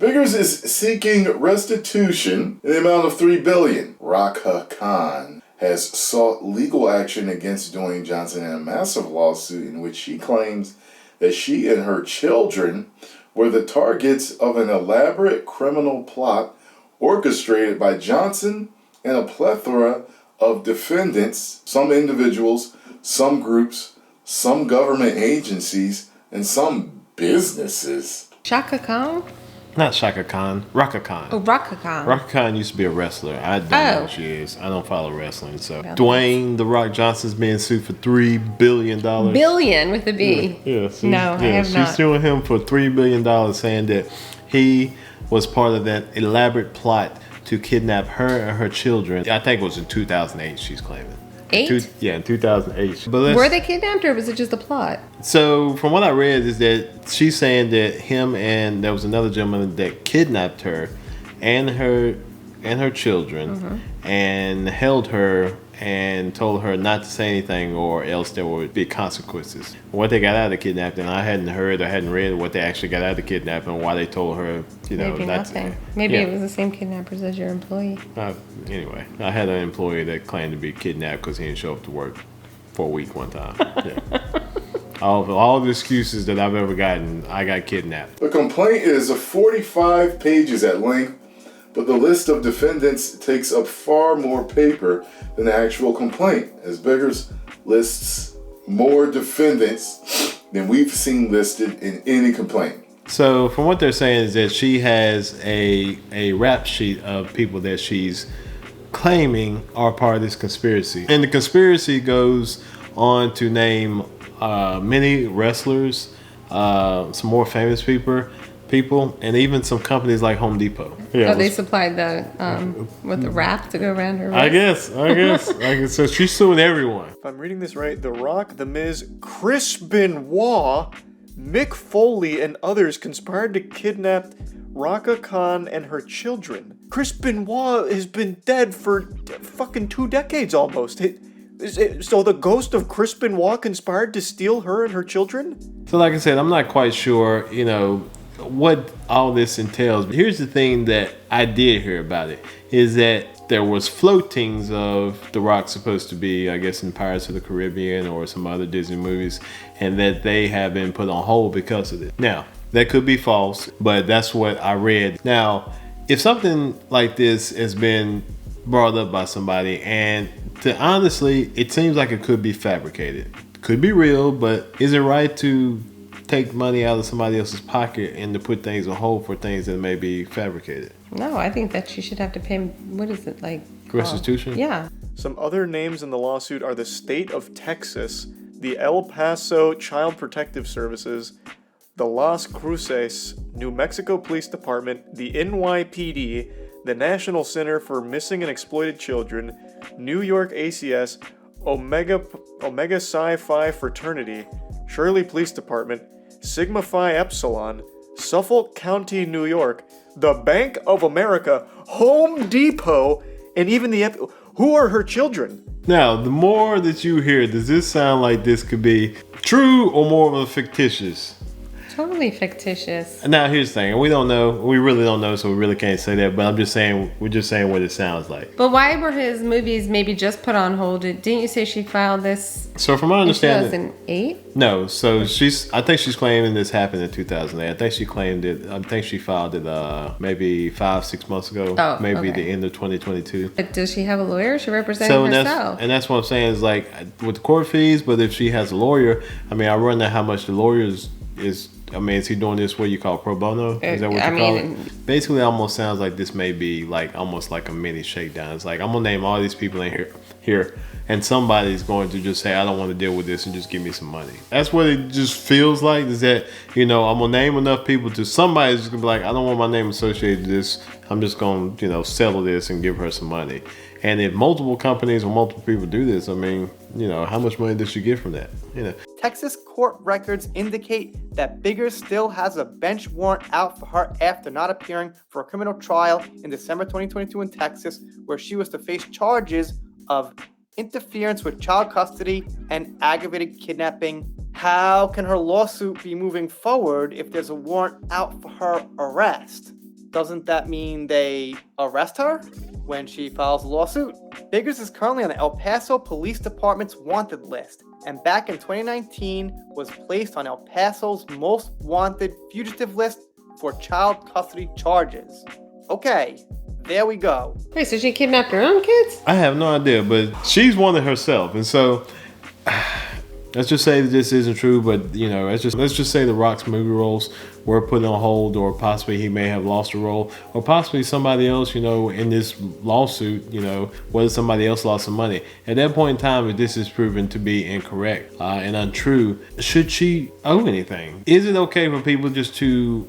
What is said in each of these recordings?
Biggers is seeking restitution in the amount of $3 billion. Rhaka Khan has sought legal action against Dwayne Johnson in a massive lawsuit in which she claims that she and her children were the targets of an elaborate criminal plot orchestrated by Johnson and a plethora of defendants, some individuals, some groups, some government agencies, and some businesses. Shaka Khan? Not Shaka Khan, Rhaka Khan. Oh, Rhaka Khan. Rhaka Khan used to be a wrestler. I don't know who she is. I don't follow wrestling. So Dwayne The Rock Johnson's being sued for $3 billion. Billion with a B. Yeah. I have not. She's suing him for $3 billion, saying that he was part of that elaborate plot to kidnap her and her children. I think it was in 2008, she's claiming. In 2008. But were they kidnapped or was it just a plot? So from what I read is that she's saying that him and there was another gentleman that kidnapped her and her children and held her and told her not to say anything or else there would be consequences. What they got out of the kidnapping, I hadn't heard or hadn't read what they actually got out of the kidnapping, why they told her, Maybe not nothing. Maybe it was the same kidnappers as your employee. Anyway, I had an employee that claimed to be kidnapped because he didn't show up to work for a week one time. All the excuses that I've ever gotten, I got kidnapped. The complaint is 45 pages at length, but the list of defendants takes up far more paper than the actual complaint, as Biggers lists more defendants than we've seen listed in any complaint. So from what they're saying is that she has a rap sheet of people that she's claiming are part of this conspiracy. And the conspiracy goes on to name many wrestlers, some more famous people, and even some companies like Home Depot. Yeah, they supplied the with the wrap to go around her wrist. I guess. So she's suing everyone. If I'm reading this right, The Rock, The Miz, Chris Benoit, Mick Foley, and others conspired to kidnap Rhaka Khan and her children. Chris Benoit has been dead for fucking 2 decades almost. So the ghost of Chris Benoit conspired to steal her and her children? So like I said, I'm not quite sure, what all this entails. But here's the thing that I did hear about it, is that there was floatings of The Rock supposed to be, I guess, in Pirates of the Caribbean or some other Disney movies, and that they have been put on hold because of it. Now, that could be false, but that's what I read. Now, if something like this has been brought up by somebody, and honestly, it seems like it could be fabricated. Could be real, but is it right to take money out of somebody else's pocket and to put things on hold for things that may be fabricated? No, I think that she should have to pay, what is it, like? Restitution? Yeah. Some other names in the lawsuit are the state of Texas, the El Paso Child Protective Services, the Las Cruces, New Mexico Police Department, the NYPD, the National Center for Missing and Exploited Children, New York ACS, Omega Psi Phi Fraternity, Shirley Police Department, Sigma Phi Epsilon, Suffolk County, New York, the Bank of America, Home Depot, and even who are her children? Now, the more that you hear, does this sound like this could be true or more of a fictitious? Totally fictitious. Now, here's the thing. We don't know. We really don't know, so we really can't say that. But I'm just saying, we're just saying what it sounds like. But why were his movies maybe just put on hold? Didn't you say she filed this So from my understanding, in 2008? No. So I think she's claiming this happened in 2008. I think she claimed it. I think she filed it maybe 5-6 months ago. Oh, maybe okay. the end of 2022. But does she have a lawyer? She representing herself. That's what I'm saying is like with the court fees. But if she has a lawyer, I mean, I wonder how much the lawyer is. I mean, is he doing this what you call pro bono? Is that what you call it? Basically, it almost sounds like this may be like almost like a mini shakedown. It's like, I'm going to name all these people in here, and somebody's going to just say, I don't want to deal with this and just give me some money. That's what it just feels like, is that, I'm going to name enough people to somebody's just going to be like, I don't want my name associated with this. I'm just going to, settle this and give her some money. And if multiple companies or multiple people do this, I mean, how much money does she get from that? Texas court records indicate that Biggers still has a bench warrant out for her after not appearing for a criminal trial in December 2022 in Texas, where she was to face charges of interference with child custody and aggravated kidnapping. How can her lawsuit be moving forward if there's a warrant out for her arrest? doesn't that mean they arrest her when she files a lawsuit? Biggers is currently on the El Paso Police Department's wanted list, and back in 2019 was placed on El Paso's most wanted fugitive list for child custody charges. Okay, there we go. Wait, so she kidnapped her own kids? I have no idea, but she's wanted herself, and so let's just say that this isn't true. But you know, let's just say the Rock's movie roles were put on hold, or possibly he may have lost a role, or possibly somebody else, you know, in this lawsuit, you know, whether somebody else lost some money. At that point in time, if this is proven to be incorrect and untrue, should she owe anything? Is it okay for people just to,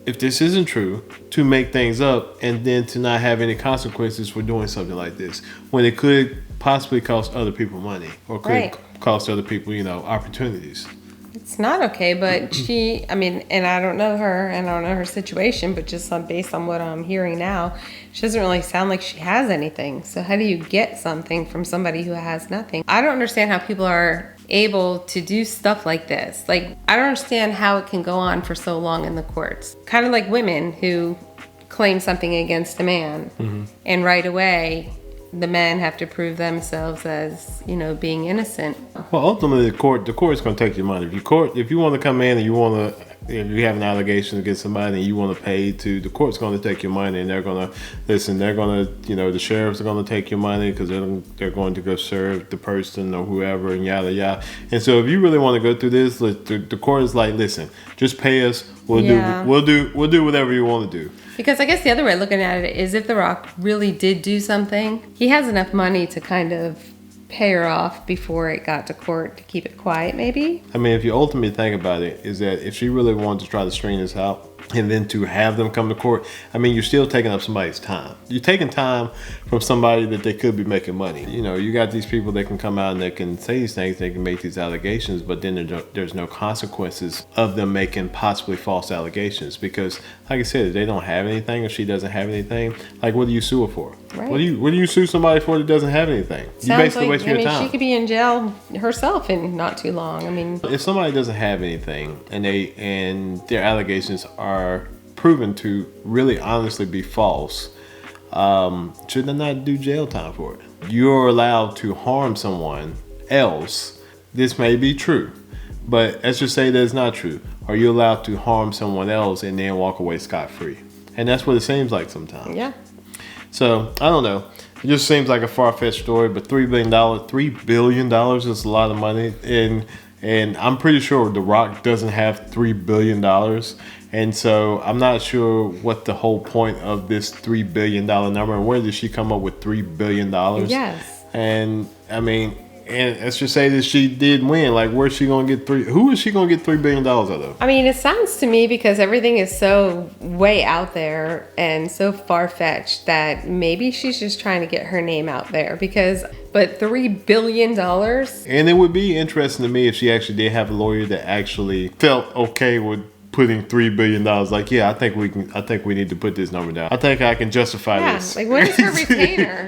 if this isn't true, to make things up and then to not have any consequences for doing something like this, when it could possibly cost other people money, or could cost other people, you know, opportunities? It's not okay, but she, I mean, and I don't know her, and I don't know her situation, but just based on what I'm hearing now, she doesn't really sound like she has anything. So how do you get something from somebody who has nothing? I don't understand how people are able to do stuff like this. Like, I don't understand how it can go on for so long in the courts. Kind of like women who claim something against a man, and right away the men have to prove themselves as, you know, being innocent. Well, ultimately, the court's going to take your money. If you want to come in and you have an allegation against somebody and you want to pay to, the court's going to take your money, and they're going to listen. They're going to, you know, the sheriffs are going to take your money because they're going to go serve the person or whoever, and yada yada. And so, if you really want to go through this, the court is like, listen, just pay us. We'll do whatever you want to do. Because I guess the other way of looking at it is, if The Rock really did do something, he has enough money to kind of pay her off before it got to court to keep it quiet, maybe. I mean, if you ultimately think about it, is that if she really wanted to try to string this out and then to have them come to court, I mean, you're still taking up somebody's time. You're taking time from somebody that they could be making money. You know, you got these people that can come out and they can say these things, they can make these allegations, but then there's no consequences of them making possibly false allegations. Because, like I said, if they don't have anything, if she doesn't have anything, like, what do you sue her for? Right. What do you sue somebody for that doesn't have anything? You basically waste your time. She could be in jail herself in not too long. I mean, if somebody doesn't have anything and their allegations are proven to really honestly be false, should they not do jail time for it? You're allowed to harm someone else. This may be true, but let's just say that it's not true. Are you allowed to harm someone else and then walk away scot-free? And that's what it seems like sometimes. yeah. So, I don't know. It just seems like a far-fetched story, but $3 billion is a lot of money. And I'm pretty sure The Rock doesn't have $3 billion. And so I'm not sure what the whole point of this $3 billion number, and where did she come up with $3 billion? Yes. And I mean, and let's just say that she did win. Like, where's she going to get who is she going to get $3 billion out of? I mean, it sounds to me, because everything is so way out there and so far-fetched, that maybe she's just trying to get her name out there. But $3 billion? And it would be interesting to me if she actually did have a lawyer that actually felt okay with putting $3 billion. Like, yeah, I think we need to put this number down. I think I can justify this. Like, what is her retainer?